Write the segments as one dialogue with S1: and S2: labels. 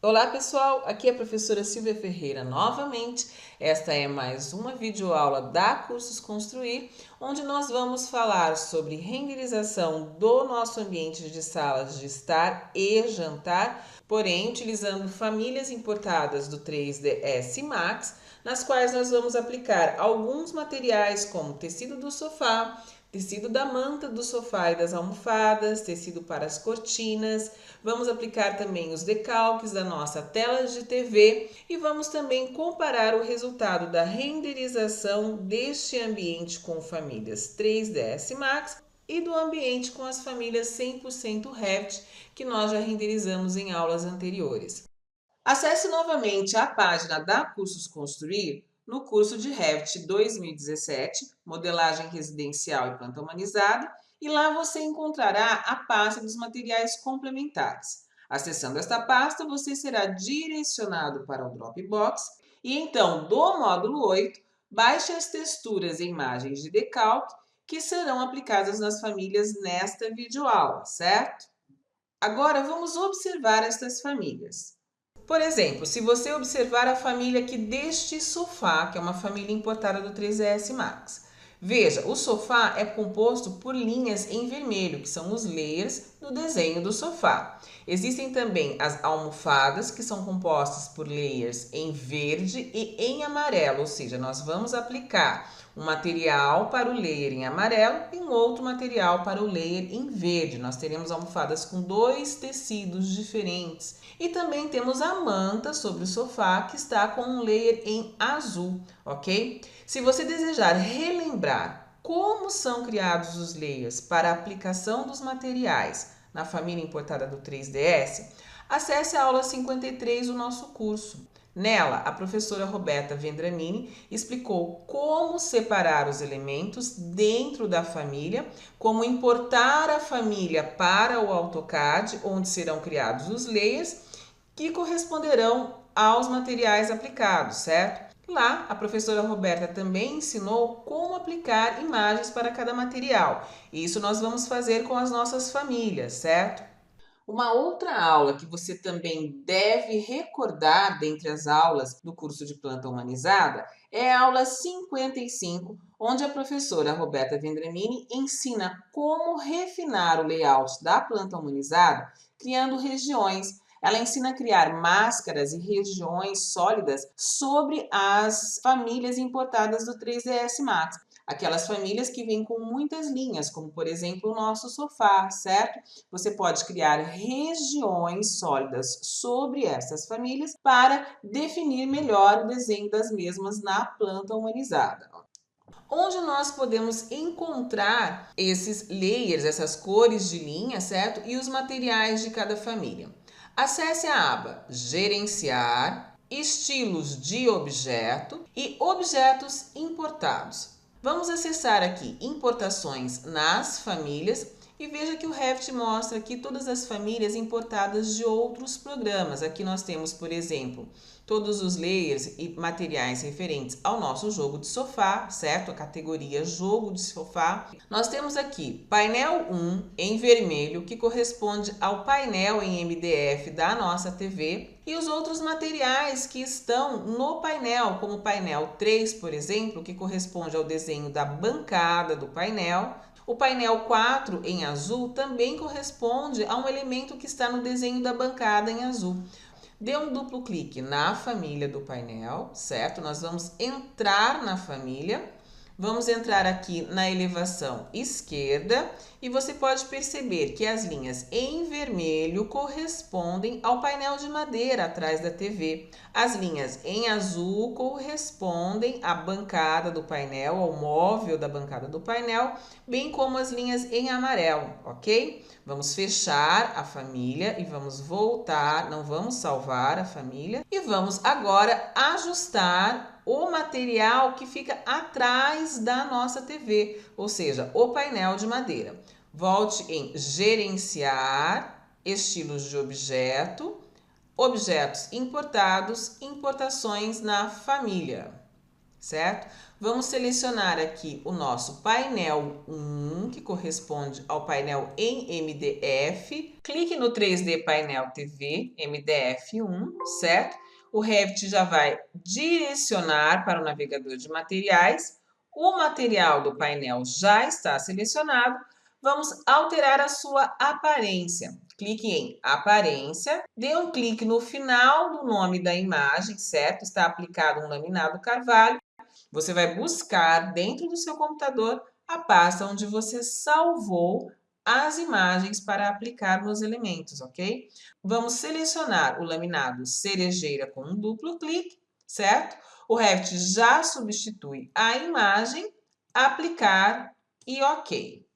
S1: Olá pessoal, aqui é a professora Silvia Ferreira novamente. Esta é mais uma videoaula da Cursos Construir, onde nós vamos falar sobre renderização do nosso ambiente de salas de estar e jantar, porém utilizando famílias importadas do 3ds Max, nas quais nós vamos aplicar alguns materiais como tecido do sofá, tecido da manta do sofá e das almofadas, tecido para as cortinas. Vamos aplicar também os decalques da nossa tela de TV e vamos também comparar o resultado da renderização deste ambiente com famílias 3ds Max e do ambiente com as famílias 100% Revit que nós já renderizamos em aulas anteriores. Acesse novamente a página da Cursos Construir no curso de Revit 2017, Modelagem Residencial e Planta Humanizada, e lá você encontrará a pasta dos materiais complementares. Acessando esta pasta, você será direcionado para o Dropbox e então, do módulo 8, baixe as texturas e imagens de decalque que serão aplicadas nas famílias nesta videoaula, certo? Agora vamos observar estas famílias. Por exemplo, se você observar a família aqui deste sofá, que é uma família importada do 3ds Max. Veja, o sofá é composto por linhas em vermelho, que são os layers do desenho do sofá. Existem também as almofadas, que são compostas por layers em verde e em amarelo, ou seja, nós vamos aplicar um material para o layer em amarelo e um outro material para o layer em verde. Nós teremos almofadas com dois tecidos diferentes. E também temos a manta sobre o sofá que está com um layer em azul, ok? Se você desejar relembrar como são criados os layers para a aplicação dos materiais na família importada do 3ds, acesse a aula 53 do nosso curso. Nela, a professora Roberta Vendramini explicou como separar os elementos dentro da família, como importar a família para o AutoCAD, onde serão criados os layers, que corresponderão aos materiais aplicados, certo? Lá, a professora Roberta também ensinou como aplicar imagens para cada material. Isso nós vamos fazer com as nossas famílias, certo? Uma outra aula que você também deve recordar dentre as aulas do curso de Planta Humanizada é a aula 55, onde a professora Roberta Vendramini ensina como refinar o layout da planta humanizada, criando regiões. Ela ensina a criar máscaras e regiões sólidas sobre as famílias importadas do 3ds Max. Aquelas famílias que vêm com muitas linhas, como por exemplo o nosso sofá, certo? Você pode criar regiões sólidas sobre essas famílias para definir melhor o desenho das mesmas na planta humanizada. Onde nós podemos encontrar esses layers, essas cores de linha, certo? E os materiais de cada família. Acesse a aba Gerenciar, Estilos de Objeto e Objetos Importados. Vamos acessar aqui Importações nas famílias e veja que o Revit mostra aqui todas as famílias importadas de outros programas. Aqui nós temos, por exemplo, todos os layers e materiais referentes ao nosso jogo de sofá, certo? A categoria jogo de sofá. Nós temos aqui painel 1 em vermelho, que corresponde ao painel em MDF da nossa TV, e os outros materiais que estão no painel, como o painel 3, por exemplo, que corresponde ao desenho da bancada do painel. O painel 4 em azul também corresponde a um elemento que está no desenho da bancada em azul. Dê um duplo clique na família do painel, certo? Nós vamos entrar na família, vamos entrar aqui na elevação esquerda e você pode perceber que as linhas em vermelho correspondem ao painel de madeira atrás da TV. As linhas em azul correspondem à bancada do painel, ao móvel da bancada do painel, bem como as linhas em amarelo, ok? Vamos fechar a família e vamos voltar, não vamos salvar a família. E vamos agora ajustar o material que fica atrás da nossa TV, ou seja, o painel de madeira. Volte em Gerenciar, Estilos de Objeto, Objetos Importados, Importações na Família. certo? Vamos selecionar aqui o nosso painel 1, que corresponde ao painel em MDF. Clique no 3D Painel TV MDF1, certo? O Revit já vai direcionar para o navegador de materiais. O material do painel já está selecionado. Vamos alterar a sua aparência. Clique em Aparência, dê um clique no final do nome da imagem, certo? Está aplicado um laminado carvalho. Você vai buscar dentro do seu computador a pasta onde você salvou as imagens para aplicar nos elementos, ok? Vamos selecionar o laminado cerejeira com um duplo clique, certo? O Revit já substitui a imagem, aplicar e ok.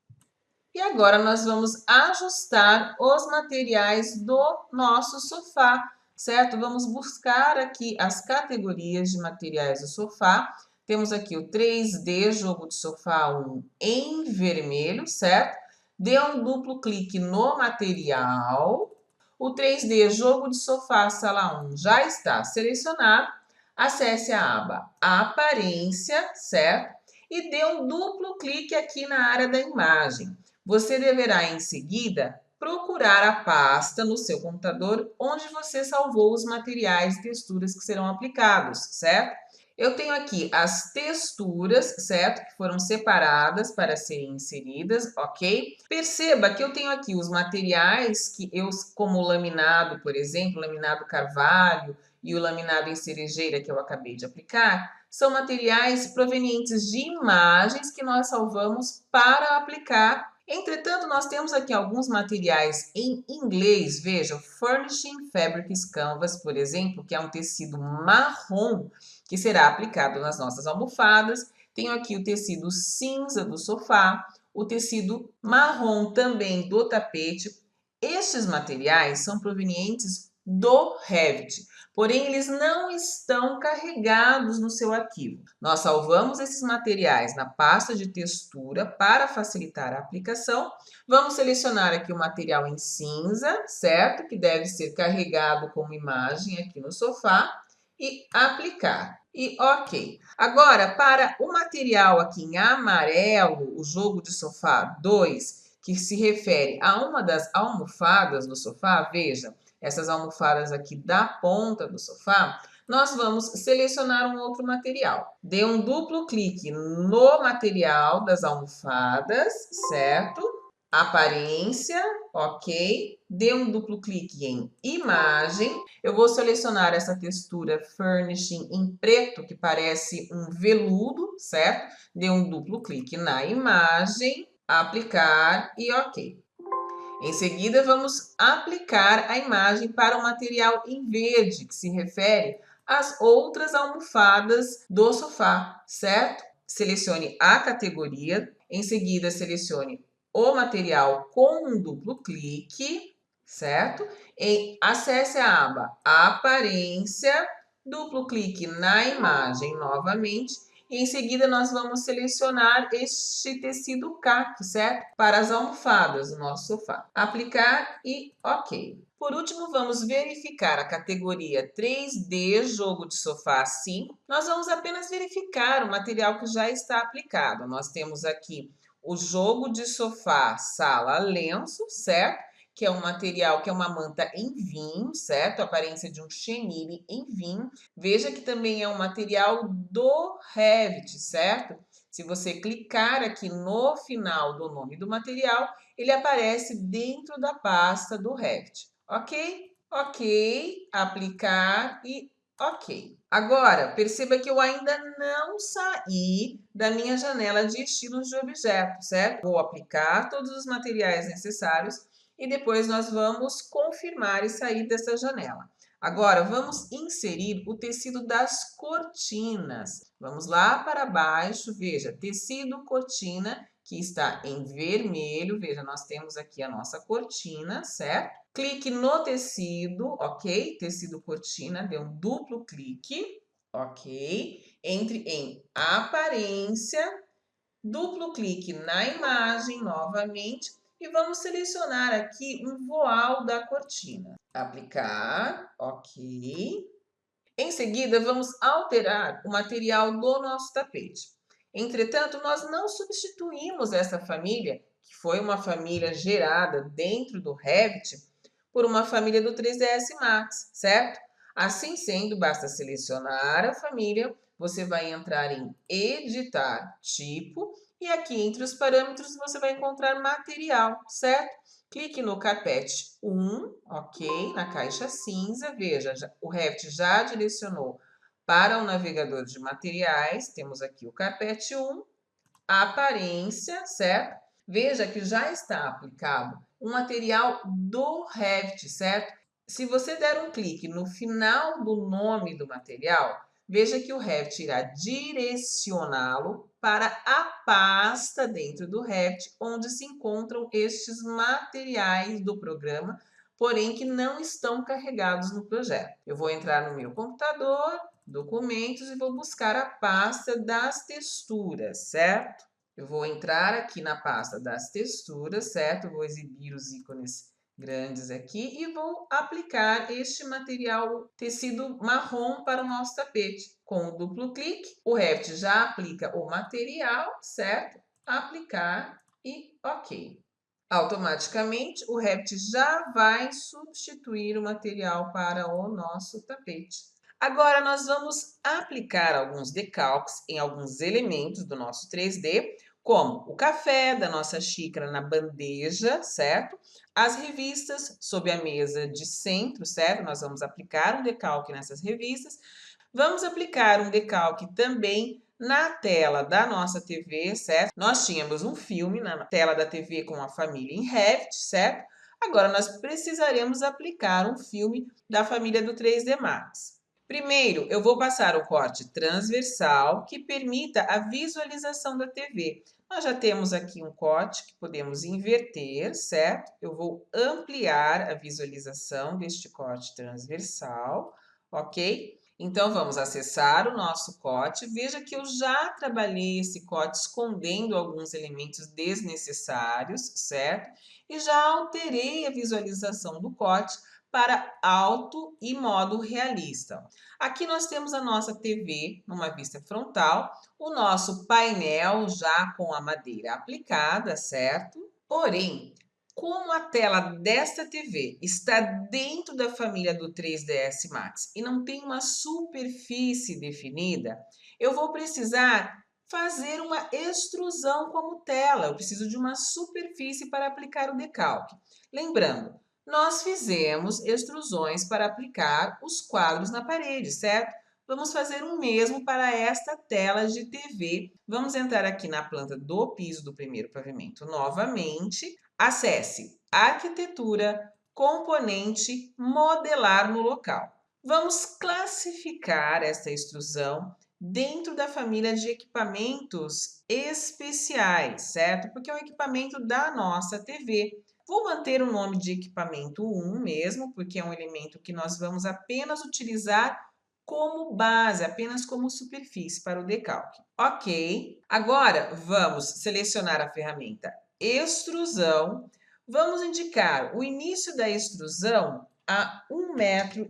S1: E agora nós vamos ajustar os materiais do nosso sofá, certo? Vamos buscar aqui as categorias de materiais do sofá. Temos aqui o 3D Jogo de Sofá 1 em vermelho, certo? Dê um duplo clique no material. O 3D Jogo de Sofá Sala 1 já está selecionado. Acesse a aba Aparência, certo? E dê um duplo clique aqui na área da imagem. Você deverá, em seguida, procurar a pasta no seu computador onde você salvou os materiais e texturas que serão aplicados, certo? Eu tenho aqui as texturas, certo? Que foram separadas para serem inseridas, ok? Perceba que eu tenho aqui os materiais que como o laminado, por exemplo, laminado carvalho e o laminado em cerejeira que eu acabei de aplicar, são materiais provenientes de imagens que nós salvamos para aplicar. Entretanto, nós temos aqui alguns materiais em inglês. Veja, Furnishing Fabrics Canvas, por exemplo, que é um tecido marrom que será aplicado nas nossas almofadas. Tenho aqui o tecido cinza do sofá, o tecido marrom também do tapete. Estes materiais são provenientes do Revit, porém eles não estão carregados no seu arquivo. Nós salvamos esses materiais na pasta de textura para facilitar a aplicação. Vamos selecionar aqui o material em cinza, certo? Que deve ser carregado como imagem aqui no sofá e aplicar. E ok. Agora, para o material aqui em amarelo, o jogo de sofá 2, que se refere a uma das almofadas do sofá, veja, essas almofadas aqui da ponta do sofá, nós vamos selecionar um outro material. Dê um duplo clique no material das almofadas, certo? Aparência, ok. Dê um duplo clique em imagem. Eu vou selecionar essa textura Furnishing em preto, que parece um veludo, certo? Dê um duplo clique na imagem, aplicar e ok. Em seguida, vamos aplicar a imagem para o material em verde, que se refere às outras almofadas do sofá, certo? Selecione a categoria, em seguida selecione o material com um duplo clique, certo? E acesse a aba Aparência, duplo clique na imagem novamente. E em seguida, nós vamos selecionar este tecido caqui, certo? Para as almofadas do nosso sofá. Aplicar e ok. Por último, vamos verificar a categoria 3D Jogo de Sofá 5. Nós vamos apenas verificar o material que já está aplicado. Nós temos aqui o jogo de sofá sala lenço, certo? Que é um material que é uma manta em vinho, certo? A aparência de um chenille em vinho. Veja que também é um material do Revit, certo? Se você clicar aqui no final do nome do material, ele aparece dentro da pasta do Revit, ok? Ok, aplicar e ok. Agora, perceba que eu ainda não saí da minha janela de estilos de objeto, certo? Vou aplicar todos os materiais necessários e depois nós vamos confirmar e sair dessa janela. Agora, vamos inserir o tecido das cortinas. Vamos lá para baixo, veja, tecido cortina, que está em vermelho. Veja, nós temos aqui a nossa cortina, certo? Clique no tecido, ok? Tecido cortina, dê um duplo clique, ok? Entre em aparência, duplo clique na imagem novamente e vamos selecionar aqui um voal da cortina. Aplicar, ok. Em seguida, vamos alterar o material do nosso tapete. Entretanto, nós não substituímos essa família, que foi uma família gerada dentro do Revit, por uma família do 3ds Max, certo? Assim sendo, basta selecionar a família, você vai entrar em editar tipo e aqui entre os parâmetros você vai encontrar material, certo? Clique no carpete 1, ok, na caixa cinza, veja, o Revit já direcionou para o navegador de materiais, temos aqui o carpete 1, aparência, certo? Veja que já está aplicado um material do Revit, certo? Se você der um clique no final do nome do material, veja que o Revit irá direcioná-lo para a pasta dentro do Revit, onde se encontram estes materiais do programa, porém que não estão carregados no projeto. Eu vou entrar no meu computador, documentos e vou buscar a pasta das texturas, certo? Eu vou entrar aqui na pasta das texturas, certo? Vou exibir os ícones grandes aqui e vou aplicar este material tecido marrom para o nosso tapete. Com o duplo clique, o Revit já aplica o material, certo? Aplicar e ok. Automaticamente, o Revit já vai substituir o material para o nosso tapete. Agora, nós vamos aplicar alguns decalques em alguns elementos do nosso 3D, como o café da nossa xícara na bandeja, certo? As revistas sob a mesa de centro, certo? Nós vamos aplicar um decalque nessas revistas. Vamos aplicar um decalque também na tela da nossa TV, certo? Nós tínhamos um filme na tela da TV com a família em Revit, certo? Agora nós precisaremos aplicar um filme da família do 3D Max. Primeiro, eu vou passar o corte transversal que permita a visualização da TV. Nós já temos aqui um corte que podemos inverter, certo? Eu vou ampliar a visualização deste corte transversal, ok? Então, vamos acessar o nosso corte. Veja que eu já trabalhei esse corte escondendo alguns elementos desnecessários, certo? E já alterei a visualização do corte para alto e modo realista. Aqui nós temos a nossa TV numa vista frontal, o nosso painel já com a madeira aplicada, certo? Porém, como a tela desta TV está dentro da família do 3ds Max e não tem uma superfície definida, eu vou precisar fazer uma extrusão como tela. Eu preciso de uma superfície para aplicar o decalque. Lembrando, nós fizemos extrusões para aplicar os quadros na parede, certo? Vamos fazer o mesmo para esta tela de TV. Vamos entrar aqui na planta do piso do primeiro pavimento novamente. Acesse Arquitetura, Componente, Modelar no local. Vamos classificar esta extrusão dentro da família de equipamentos especiais, certo? Porque é um equipamento da nossa TV. Vou manter o nome de equipamento 1 mesmo, porque é um elemento que nós vamos apenas utilizar como base, apenas como superfície para o decalque. Ok, agora vamos selecionar a ferramenta extrusão. Vamos indicar o início da extrusão a 1,5 metro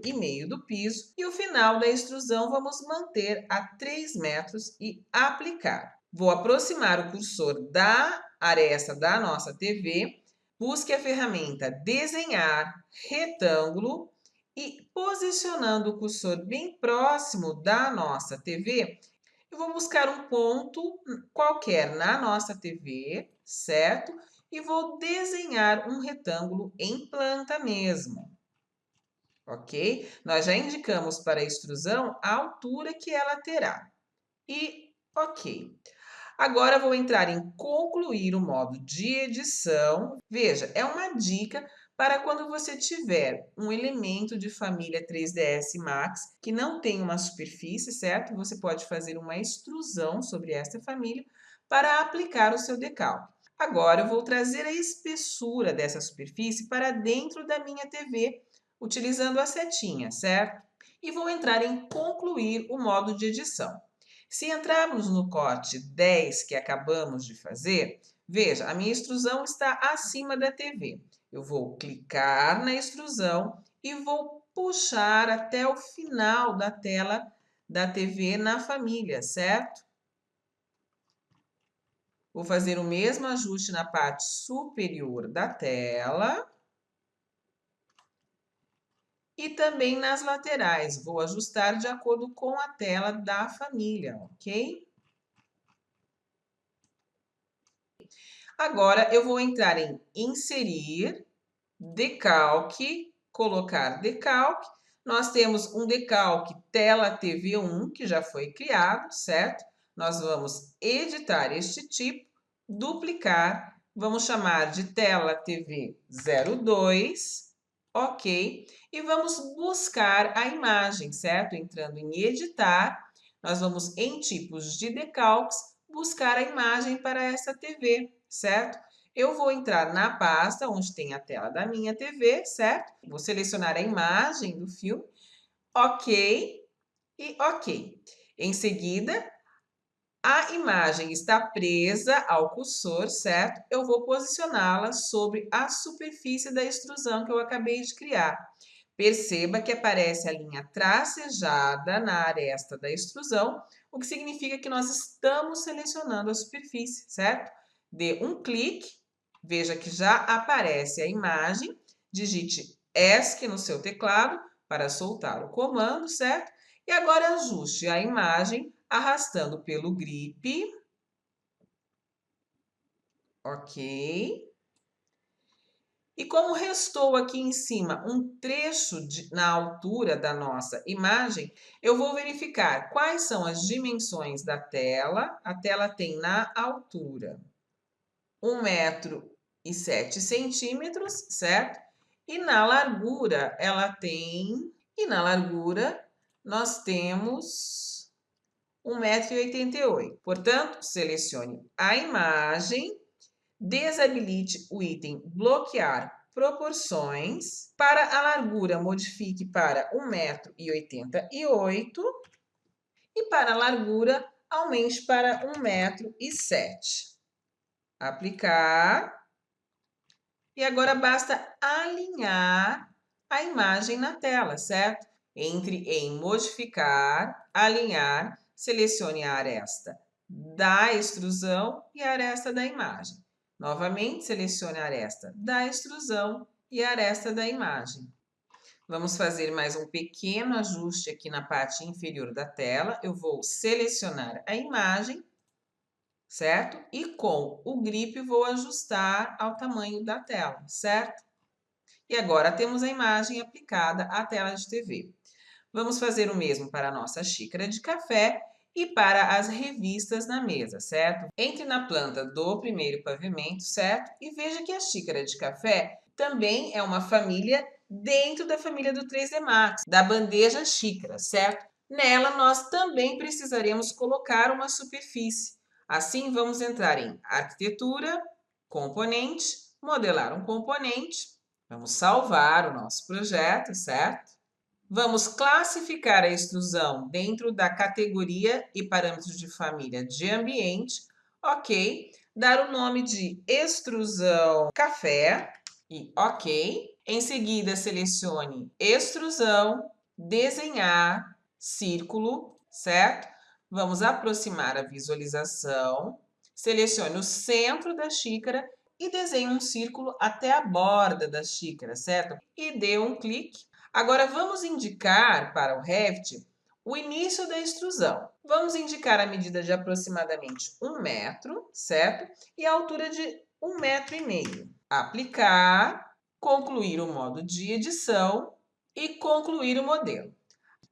S1: do piso e o final da extrusão vamos manter a 3 metros e aplicar. Vou aproximar o cursor da aresta da nossa TV, busque a ferramenta desenhar retângulo e posicionando o cursor bem próximo da nossa TV, eu vou buscar um ponto qualquer na nossa TV, certo? E vou desenhar um retângulo em planta mesmo, ok? Nós já indicamos para a extrusão a altura que ela terá. E ok. Agora vou entrar em concluir o modo de edição. Veja, é uma dica para quando você tiver um elemento de família 3ds Max que não tem uma superfície, certo? Você pode fazer uma extrusão sobre esta família para aplicar o seu decalque. Agora eu vou trazer a espessura dessa superfície para dentro da minha TV, utilizando a setinha, certo? E vou entrar em concluir o modo de edição. Se entrarmos no corte 10 que acabamos de fazer, veja, a minha extrusão está acima da TV. Eu vou clicar na extrusão e vou puxar até o final da tela da TV na família, certo? Vou fazer o mesmo ajuste na parte superior da tela. E também nas laterais, vou ajustar de acordo com a tela da família, ok? Agora, eu vou entrar em inserir, decalque, colocar decalque. Nós temos um decalque tela TV1, que já foi criado, certo? Nós vamos editar este tipo, duplicar, vamos chamar de tela TV 02, ok? E vamos buscar a imagem, certo? Entrando em editar, nós vamos em tipos de decalques, buscar a imagem para essa TV, certo? Eu vou entrar na pasta onde tem a tela da minha TV, certo? Vou selecionar a imagem do filme, ok e ok. Em seguida, a imagem está presa ao cursor, certo? Eu vou posicioná-la sobre a superfície da extrusão que eu acabei de criar. Perceba que aparece a linha tracejada na aresta da extrusão, o que significa que nós estamos selecionando a superfície, certo? Dê um clique, veja que já aparece a imagem, digite ESC no seu teclado para soltar o comando, certo? E agora ajuste a imagem arrastando pelo grip, ok? E como restou aqui em cima um trecho na altura da nossa imagem, eu vou verificar quais são as dimensões da tela. A tela tem na altura 1,07 m, certo? E na largura nós temos 1,88 m. Portanto, selecione a imagem, desabilite o item bloquear proporções. Para a largura, modifique para 1,88 m e para a largura, aumente para 1,07 m. Aplicar. E agora basta alinhar a imagem na tela, certo? Entre em modificar, alinhar, selecione a aresta da extrusão e a aresta da imagem. Novamente, selecione a aresta da extrusão e a aresta da imagem. Vamos fazer mais um pequeno ajuste aqui na parte inferior da tela. Eu vou selecionar a imagem, certo? E com o grip vou ajustar ao tamanho da tela, certo? E agora temos a imagem aplicada à tela de TV. Vamos fazer o mesmo para a nossa xícara de café e para as revistas na mesa, certo? Entre na planta do primeiro pavimento, certo? E veja que a xícara de café também é uma família dentro da família do 3D Max, da bandeja xícara, certo? Nela nós também precisaremos colocar uma superfície. Assim, vamos entrar em arquitetura, componente, modelar um componente. Vamos salvar o nosso projeto, certo? Vamos classificar a extrusão dentro da categoria e parâmetros de família de ambiente, ok. Dar o nome de extrusão café e ok. Em seguida, selecione extrusão, desenhar, círculo, certo? Vamos aproximar a visualização. Selecione o centro da xícara e desenhe um círculo até a borda da xícara, certo? E dê um clique. Agora, vamos indicar para o Revit o início da extrusão. Vamos indicar a medida de aproximadamente 1 metro, certo? E a altura de 1,5 m. Aplicar, concluir o modo de edição e concluir o modelo.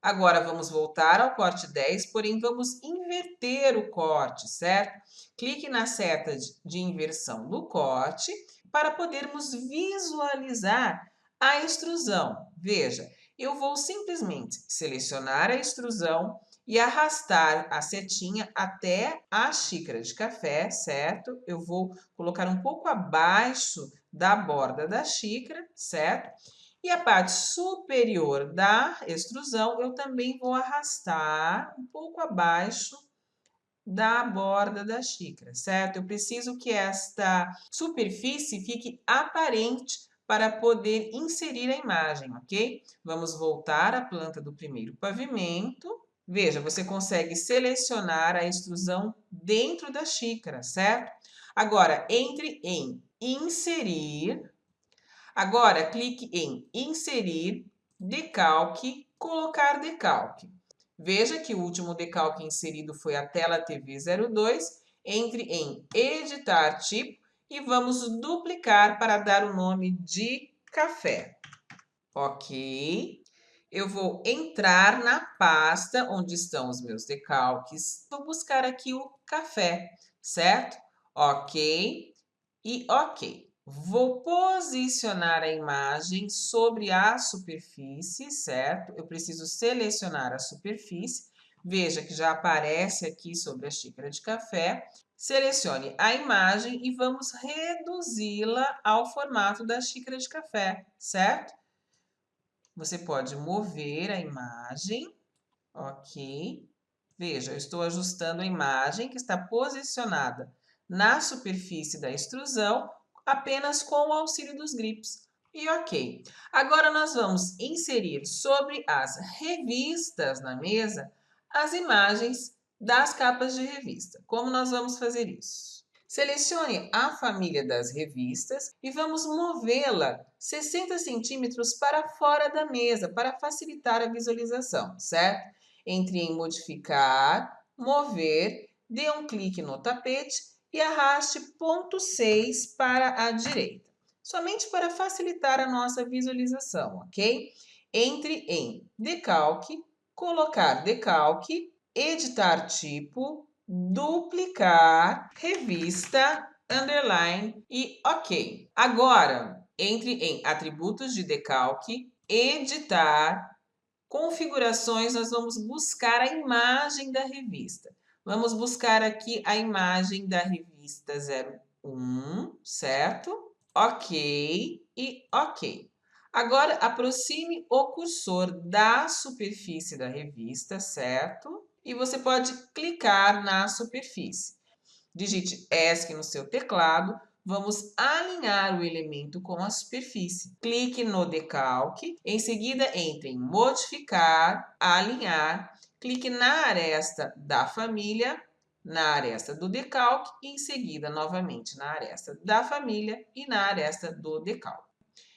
S1: Agora, vamos voltar ao corte 10, porém vamos inverter o corte, certo? Clique na seta de inversão do corte para podermos visualizar a extrusão. Veja, eu vou simplesmente selecionar a extrusão e arrastar a setinha até a xícara de café, certo? Eu vou colocar um pouco abaixo da borda da xícara, certo? E a parte superior da extrusão eu também vou arrastar um pouco abaixo da borda da xícara, certo? Eu preciso que esta superfície fique aparente para poder inserir a imagem, ok? Vamos voltar à planta do primeiro pavimento. Veja, você consegue selecionar a extrusão dentro da xícara, certo? Agora, entre em inserir. Agora, clique em inserir, decalque, colocar decalque. Veja que o último decalque inserido foi a tela TV02. Entre em editar tipo e vamos duplicar para dar o nome de café. Ok. Eu vou entrar na pasta onde estão os meus decalques. Vou buscar aqui o café, certo? Ok e ok. Vou posicionar a imagem sobre a superfície, certo? Eu preciso selecionar a superfície. Veja que já aparece aqui sobre a xícara de café. Selecione a imagem e vamos reduzi-la ao formato da xícara de café, certo? Você pode mover a imagem, ok? Veja, eu estou ajustando a imagem que está posicionada na superfície da extrusão apenas com o auxílio dos grips. E ok. Agora nós vamos inserir sobre as revistas na mesa as imagens das capas de revista. Como nós vamos fazer isso? Selecione a família das revistas e vamos movê-la 60 centímetros para fora da mesa para facilitar a visualização, certo? Entre em modificar, mover, dê um clique no tapete e arraste ponto 6 para a direita. Somente para facilitar a nossa visualização, ok? Entre em decalque, colocar decalque, editar tipo, duplicar, revista, underline e ok. Agora, entre em atributos de decalque, editar, configurações, nós vamos buscar a imagem da revista. Vamos buscar aqui a imagem da revista 01, certo? Ok e ok. Agora, aproxime o cursor da superfície da revista, certo? E você pode clicar na superfície. Digite ESC no seu teclado. Vamos alinhar o elemento com a superfície. Clique no decalque. Em seguida, entre em modificar, alinhar. Clique na aresta da família, na aresta do decalque e em seguida novamente na aresta da família e na aresta do decalque.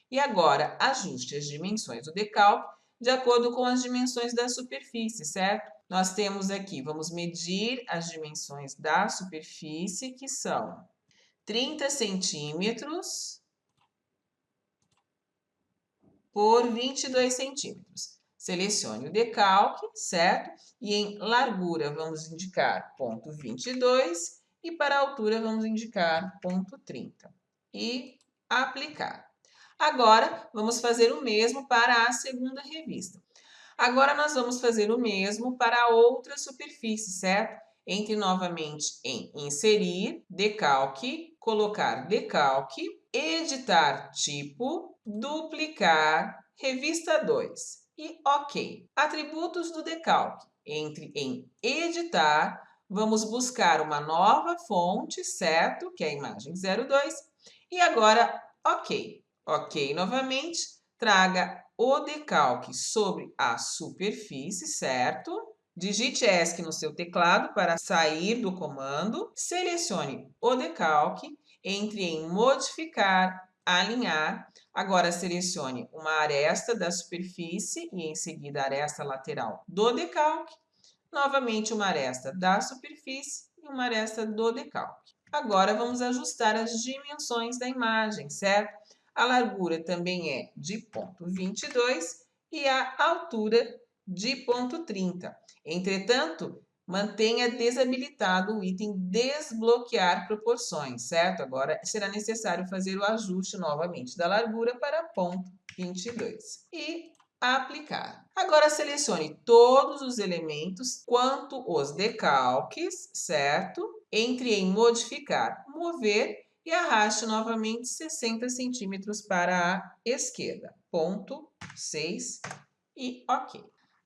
S1: E agora, ajuste as dimensões do decalque de acordo com as dimensões da superfície, certo? Nós temos aqui, vamos medir as dimensões da superfície, que são 30 centímetros por 22 centímetros. Selecione o decalque, certo? E em largura vamos indicar ponto 22 e para a altura vamos indicar ponto 30. E aplicar. Agora, vamos fazer o mesmo para a segunda revista. Agora, nós vamos fazer o mesmo para a outra superfície, certo? Entre novamente em inserir, decalque, colocar decalque, editar tipo, duplicar, revista 2 e ok. Atributos do decalque. Entre em editar, vamos buscar uma nova fonte, certo? Que é a imagem 02 e agora ok. Ok, novamente, traga o decalque sobre a superfície, certo? Digite ESC no seu teclado para sair do comando. Selecione o decalque, entre em modificar, alinhar. Agora selecione uma aresta da superfície e em seguida a aresta lateral do decalque. Novamente uma aresta da superfície e uma aresta do decalque. Agora vamos ajustar as dimensões da imagem, certo? A largura também é de ponto 22 e a altura de ponto 30. Entretanto, mantenha desabilitado o item desbloquear proporções, certo? Agora será necessário fazer o ajuste novamente da largura para ponto 22. E aplicar. Agora selecione todos os elementos quanto os decalques, certo? Entre em modificar, mover e arraste novamente 60 centímetros para a esquerda. Ponto 6 e ok.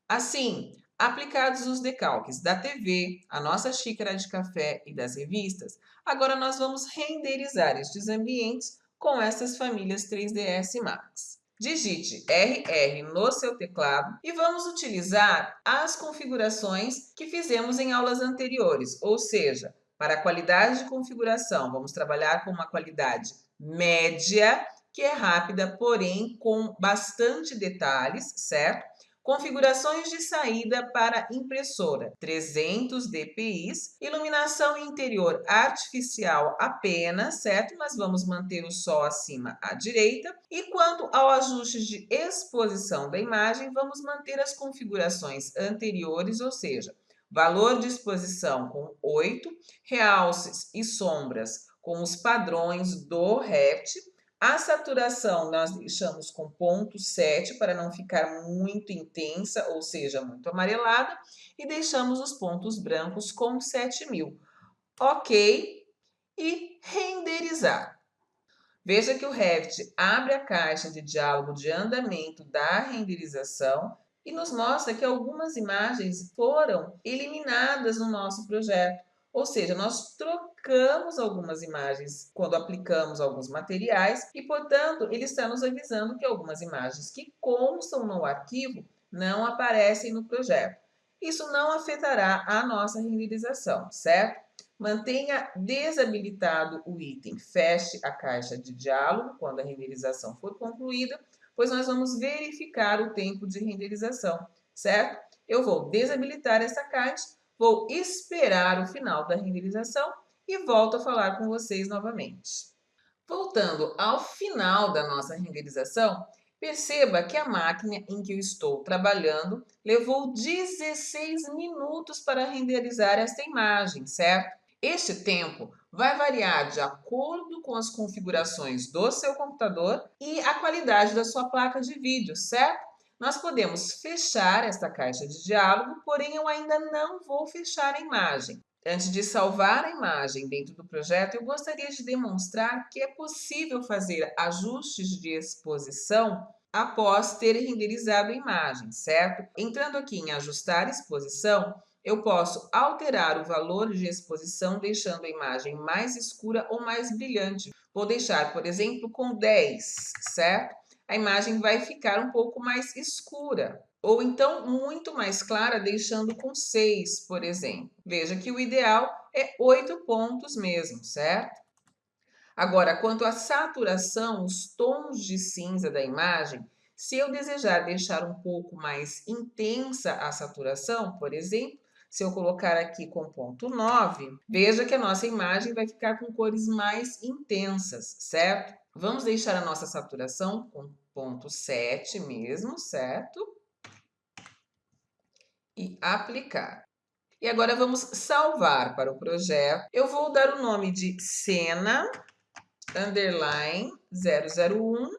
S1: Assim, aplicados os decalques da TV, a nossa xícara de café e das revistas, agora nós vamos renderizar estes ambientes com essas famílias 3ds Max. Digite RR no seu teclado e vamos utilizar as configurações que fizemos em aulas anteriores, ou seja, para a qualidade de configuração, vamos trabalhar com uma qualidade média, que é rápida, porém com bastante detalhes, certo? Configurações de saída para impressora, 300 dpi, iluminação interior artificial apenas, certo? Nós vamos manter o sol acima à direita. E quanto ao ajuste de exposição da imagem, vamos manter as configurações anteriores, ou seja, valor de exposição com 8, realces e sombras com os padrões do Revit. A saturação nós deixamos com 0,7 para não ficar muito intensa, ou seja, muito amarelada. E deixamos os pontos brancos com 7.000. Ok. E renderizar. Veja que o Revit abre a caixa de diálogo de andamento da renderização e nos mostra que algumas imagens foram eliminadas no nosso projeto. Ou seja, nós trocamos algumas imagens quando aplicamos alguns materiais e, portanto, ele está nos avisando que algumas imagens que constam no arquivo não aparecem no projeto. Isso não afetará a nossa renderização, certo? Mantenha desabilitado o item feche a caixa de diálogo quando a renderização for concluída, pois nós vamos verificar o tempo de renderização, certo? Eu vou desabilitar essa caixa, vou esperar o final da renderização e volto a falar com vocês novamente. Voltando ao final da nossa renderização, perceba que a máquina em que eu estou trabalhando levou 16 minutos para renderizar esta imagem, certo? Este tempo vai variar de acordo com as configurações do seu computador e a qualidade da sua placa de vídeo, certo? Nós podemos fechar esta caixa de diálogo, porém eu ainda não vou fechar a imagem. Antes de salvar a imagem dentro do projeto, eu gostaria de demonstrar que é possível fazer ajustes de exposição após ter renderizado a imagem, certo? Entrando aqui em ajustar exposição, eu posso alterar o valor de exposição deixando a imagem mais escura ou mais brilhante. Vou deixar, por exemplo, com 10, certo? A imagem vai ficar um pouco mais escura. Ou então muito mais clara, deixando com 6, por exemplo. Veja que o ideal é 8 pontos mesmo, certo? Agora, quanto à saturação, os tons de cinza da imagem, se eu desejar deixar um pouco mais intensa a saturação, por exemplo, se eu colocar aqui com ponto 9, veja que a nossa imagem vai ficar com cores mais intensas, certo? Vamos deixar a nossa saturação com ponto 7 mesmo, certo? E aplicar. E agora vamos salvar para o projeto. Eu vou dar o nome de cena underline 001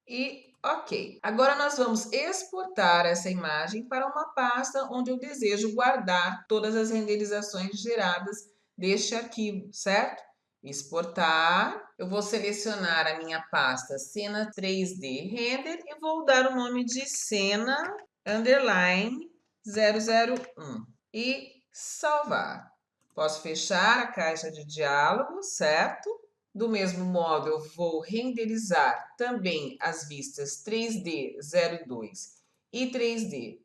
S1: e ok. Agora nós vamos exportar essa imagem para uma pasta onde eu desejo guardar todas as renderizações geradas deste arquivo, certo? Exportar, eu vou selecionar a minha pasta cena 3D render e vou dar o nome de cena underline 001 e salvar. Posso fechar a caixa de diálogo, certo? Do mesmo modo, eu vou renderizar também as vistas 3D 02 e 3D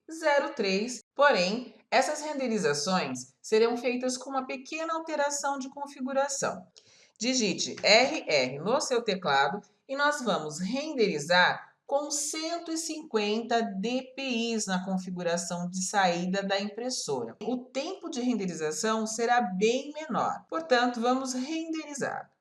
S1: 03, porém, essas renderizações serão feitas com uma pequena alteração de configuração. Digite RR no seu teclado e nós vamos renderizar com 150 dpi na configuração de saída da impressora. O tempo de renderização será bem menor, portanto, vamos renderizar.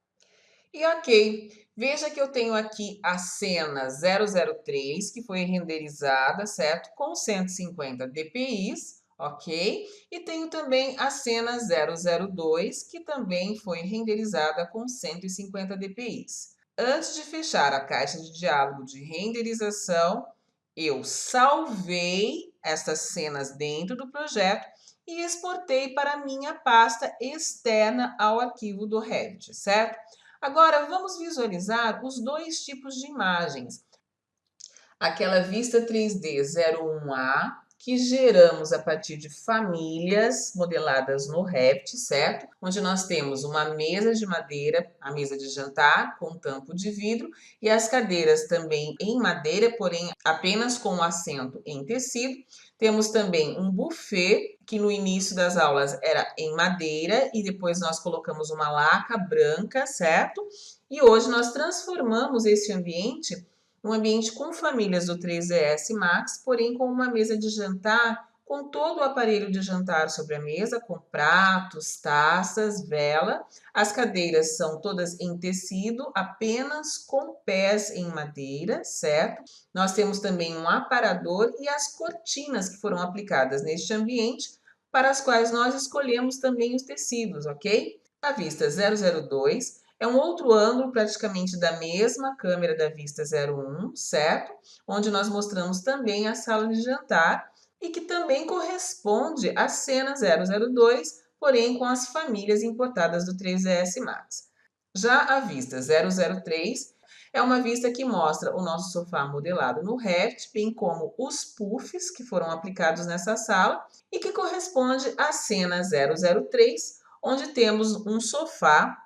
S1: E ok, veja que eu tenho aqui a cena 003, que foi renderizada, certo? Com 150 dpi, ok? E tenho também a cena 002, que também foi renderizada com 150 dpi. Antes de fechar a caixa de diálogo de renderização, eu salvei estas cenas dentro do projeto e exportei para a minha pasta externa ao arquivo do Revit, certo? Agora, vamos visualizar os dois tipos de imagens. Aquela vista 3D 01A, que geramos a partir de famílias modeladas no Revit, certo? Onde nós temos uma mesa de madeira, a mesa de jantar com tampo de vidro e as cadeiras também em madeira, porém apenas com o assento em tecido. Temos também um buffet, que no início das aulas era em madeira e depois nós colocamos uma laca branca, certo? E hoje nós transformamos esse ambiente um ambiente com famílias do 3ds Max, porém com uma mesa de jantar, com todo o aparelho de jantar sobre a mesa, com pratos, taças, vela. As cadeiras são todas em tecido, apenas com pés em madeira, certo? Nós temos também um aparador e as cortinas que foram aplicadas neste ambiente, para as quais nós escolhemos também os tecidos, ok? A vista 002 é um outro ângulo praticamente da mesma câmera da vista 01, certo? Onde nós mostramos também a sala de jantar e que também corresponde à cena 002, porém com as famílias importadas do 3ds Max. Já a vista 003 é uma vista que mostra o nosso sofá modelado no Revit, bem como os puffs que foram aplicados nessa sala e que corresponde à cena 003, onde temos um sofá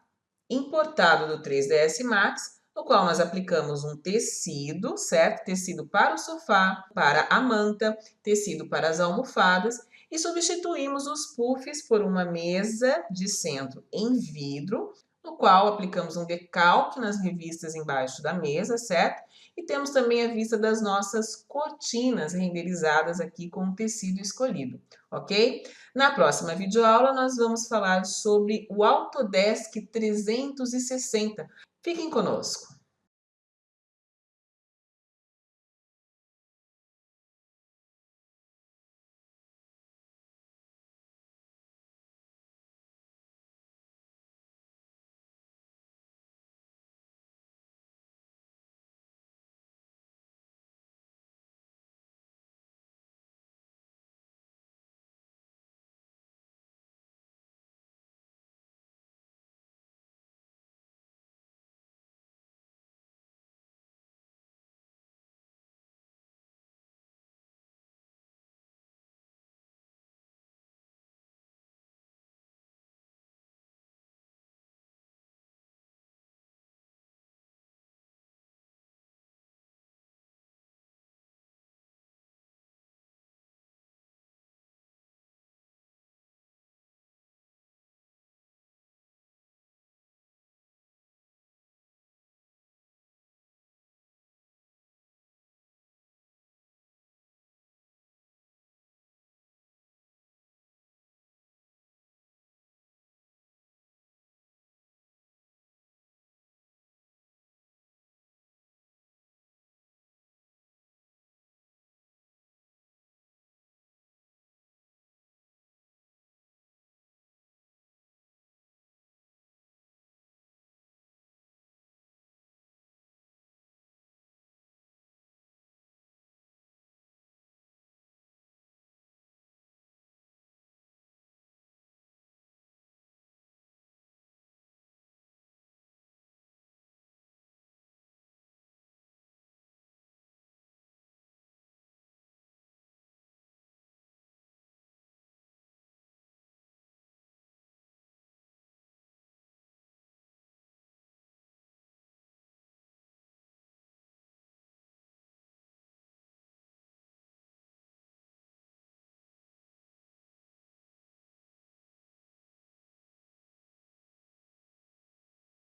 S1: importado do 3ds Max, no qual nós aplicamos um tecido, certo? Tecido para o sofá, para a manta, tecido para as almofadas e substituímos os puffs por uma mesa de centro em vidro, no qual aplicamos um decalque nas revistas embaixo da mesa, certo? E temos também a vista das nossas cortinas renderizadas aqui com o tecido escolhido, ok? Na próxima videoaula, nós vamos falar sobre o Autodesk 360. Fiquem conosco!